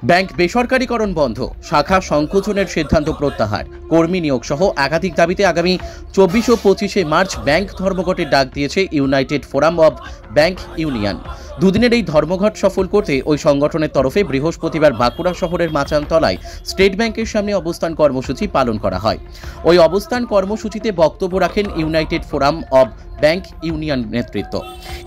Bank বেসরকারীকরণ বন্ধ, শাখা সংকোচনের সিদ্ধান্ত প্রত্যাহার, কর্মী নিয়োগ সহ একাধিক দাবিতে আগামী 24 ও 25 মার্চ ব্যাংক ধর্মঘটের ডাক দিয়েছে United forum of bank union. দুদিনের এই ধর্মঘট সফল করতে ওই সংগঠনের তরফে বৃহস্পতিবার বাঁকুড়া শহরের মাচানতলায় স্টেট ব্যাংকের সামনে অবস্থান কর্মসূচি পালন করা হয়। ওই অবস্থান কর্মসূচিতে বক্তব্য রাখেন United forum of bank union নেতৃত্ব।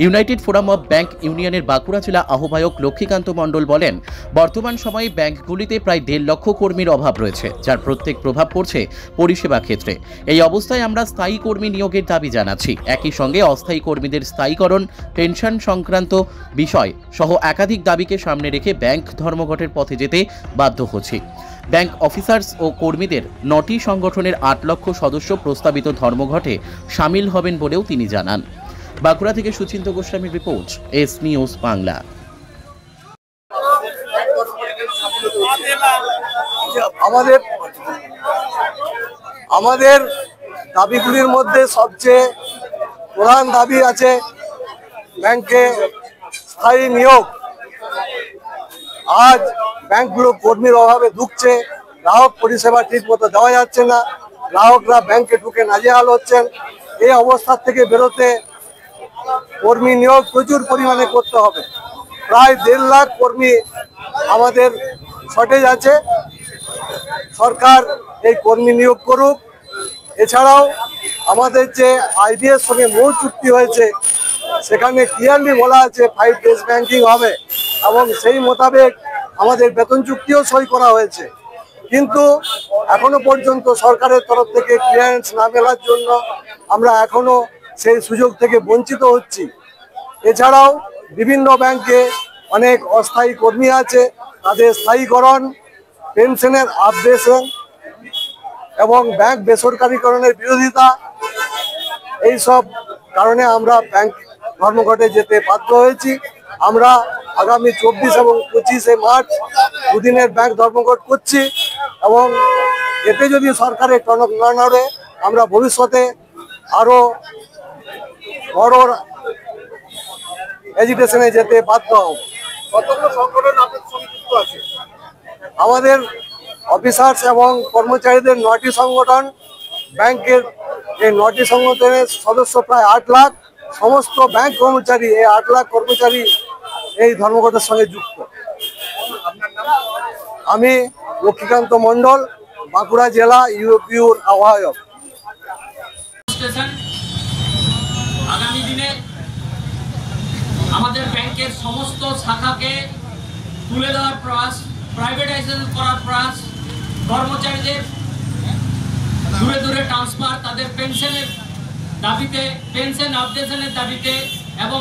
ইউনাইটেড ফোরাম অব ব্যাংক ইউনিয়নের বাঁকুড়া জেলা আহ্বায়ক লক্ষ্মীকান্ত মণ্ডল বলেন, বর্তমান সময়ে ব্যাংকগুলিতে প্রায় 1.5 লক্ষ কর্মীর অভাব রয়েছে, যার প্রত্যেক প্রভাব পড়ছে পরিষেবা ক্ষেত্রে। এই অবস্থায় আমরা স্থায়ী কর্মী নিয়োগের দাবি জানাচ্ছি। একই সঙ্গে অস্থায়ী কর্মীদের স্থায়ীকরণ, পেনশন সংক্রান্ত বিষয় সহ একাধিক দাবিকে সামনে রেখে ব্যাংক ধর্মঘটের পথে যেতে বাধ্য হচ্ছি। ব্যাংক অফিসার্স ও কর্মীদের 9টি সংগঠনের 8 লক্ষ সদস্য প্রস্তাবিত ধর্মঘটে সামিল হবেন বলেও তিনি জানান। বাঁকুড়া থেকে সুচিন্ত গোস্বামীর রিপোর্ট, এস নিউজ বাংলা। আমাদের দাবিগুলির মধ্যে সবচেয়ে প্রধান দাবি আছে ব্যাংকে স্থায়ী নিয়োগ। আজ ব্যাংকগুলো কর্মীর অভাবে ধুঁকছে, গ্রাহক পরিষেবা ঠিক মতো দেওয়া যাচ্ছে না, গ্রাহকরা ব্যাংকে ঢুকে নাজেহাল হচ্ছেন। এই অবস্থা থেকে বেরোতে কর্মী নিয়োগ প্রচুর পরিমাণে করতে হবে। প্রায় 1.5 লাখ কর্মী আমাদের শর্টেজ আছে, সরকার এই কর্মী নিয়োগ করুক। এছাড়াও আমাদের যে আইডিএর সঙ্গে মূল চুক্তি হয়েছে সেখানে ক্লিয়ারলি বলা আছে 5 ডেজ ব্যাংকিং হবে এবং সেই মোতাবেক আমাদের বেতন চুক্তিও সই করা হয়েছে। কিন্তু এখনো পর্যন্ত সরকারের তরফ থেকে ক্লিয়ারেন্স না মেলার জন্য আমরা এখনো সেই সুযোগ থেকে বঞ্চিত হচ্ছি। এছাড়াও বিভিন্ন ব্যাংকে অনেক অস্থায়ী কর্মী আছে, তাদের স্থায়ীকরণ, পেনশনের আপডেশন এবং ব্যাংক বেসরকারীকরণের বিরোধিতা, এই সব কারণে আমরা ব্যাংক ধর্মঘটে যেতে বাধ্য হয়েছি। আমরা আগামী 24 এবং 25 মার্চ দুদিনের ব্যাংক ধর্মঘট করছি এবং এতে যদি সরকারের টনক না নড়ে আমরা ভবিষ্যতে আরো বড় এজিটেশনে যেতে বাধ্য হব। কতগুলো সংগঠন আপনাদের সঙ্গে যুক্ত আছে? আমাদের অফিসার্স এবং কর্মচারীদের 9টি সংগঠন, ব্যাংকের এই 9টি সংগঠনের সদস্য প্রায় 8 লাখ। সমস্ত ব্যাংক কর্মচারী, এই 8 লাখ কর্মচারী এই ধর্মঘটের সঙ্গে যুক্ত। আমি লক্ষ্মীকান্ত মণ্ডল, বাঁকুড়া জেলা ইউপিউর আহ্বায়ক। আগামী দিনে আমাদের ব্যাংকের সমস্ত শাখাকে তুলে দেওয়ার প্রয়াস, প্রাইভেটাইজেশন করার প্রয়াস, কর্মচারীদের দূরে দূরে ট্রান্সফার, তাদের পেনশনের দাবিতে, পেনশন আপডেশনের দাবিতে এবং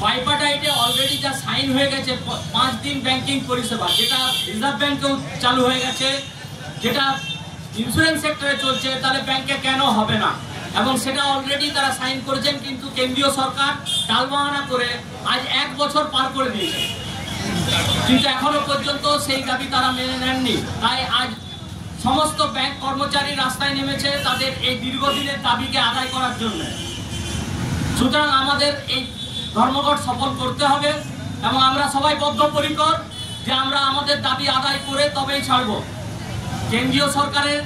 বাইপাটাইটে অলরেডি যা সাইন হয়ে গেছে 5 দিন ব্যাংকিং পরিষেবা, যেটা রিজার্ভ ব্যাংকেও চালু হয়ে গেছে, যেটা ইন্স্যুরেন্স সেক্টরে চলছে, তাহলে ব্যাংকে কেন হবে না? এবং সেটা অলরেডি তারা সাইন করেছেন, কিন্তু কেন্দ্রীয় সরকার টালবাহানা করে আজ 1 বছর পার করে দিয়েছে, কিন্তু এখনো পর্যন্ত সেই দাবি তারা মেনে নেননি। তাই আজ সমস্ত ব্যাংক কর্মচারী রাস্তায় নেমেছে তাদের এই দীর্ঘদিনের দাবিকে আদায় করার জন্য। সুতরাং আমাদের এই ধর্মঘট সফল করতে হবে এবং আমরা সবাই বদ্ধপরিকর যে আমরা আমাদের দাবি আদায় করে তবেই ছাড়ব। কেন্দ্রীয় সরকারের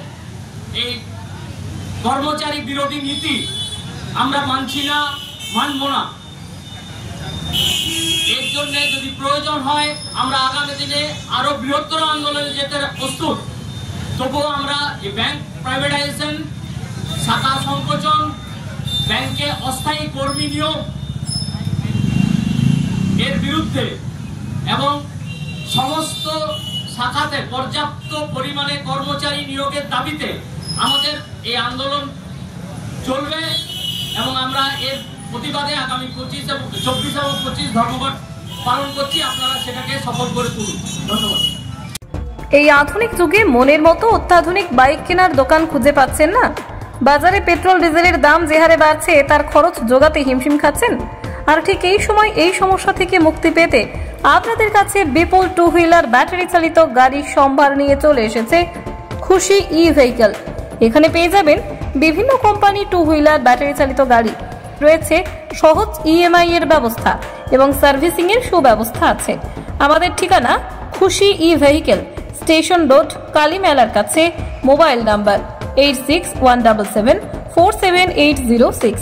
এই কর্মচারী বিরোধী নীতি আমরা মানছি না, মানব না। এর জন্য যদি প্রয়োজন হয় আমরা আগামী দিনে আরো বৃহত্তর আন্দোলনে যেতে প্রস্তুত। তবুও আমরা এই ব্যাংক প্রাইভেটাইজেশন, শাখা সংকোচন, ব্যাংকে অস্থায়ী কর্মী নিয়োগ এর বিরুদ্ধে এবং সমস্ত শাখাতে পর্যাপ্ত পরিমাণে কর্মচারী নিয়োগের দাবিতে আমাদের এই আন্দোলন চলবে এবং আমরা এর প্রতিবাদে আগামী 24 এবং 25 ধর্মঘট পালন করছি। আপনারা সেটাকে সফল করে তুলুন। ধন্যবাদ। এই আধুনিক যুগে মনের মতো অত্যাধুনিক বাইক কেনার দোকান খুঁজে পাচ্ছেন না? বাজারে পেট্রোল ডিজেলের দাম যে হারে বাড়ছে তার খরচ জোগাতে হিমশিম খাচ্ছেন। আর ঠিক এই সময় এই সমস্যা থেকে মুক্তি পেতে আপনাদের কাছে বিপুল 2 হুইলার ব্যাটারি চালিত গাড়ির সম্ভার নিয়ে চলে এসেছে খুশি ই-ভেহিকল। এখানে পেয়ে যাবেন বিভিন্ন কোম্পানি 2 হুইলার ব্যাটারি চালিত গাড়ি, রয়েছে সহজ ইএমআই এর ব্যবস্থা এবং সার্ভিসিং এর সুব্যবস্থা আছে। আমাদের ঠিকানা খুশি ই ভেহিকেল, স্টেশন রোড, কালী মেলার কাছে। মোবাইল নাম্বার 8617747806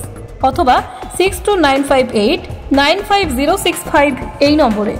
অথবা 6295895065 এই নম্বরে।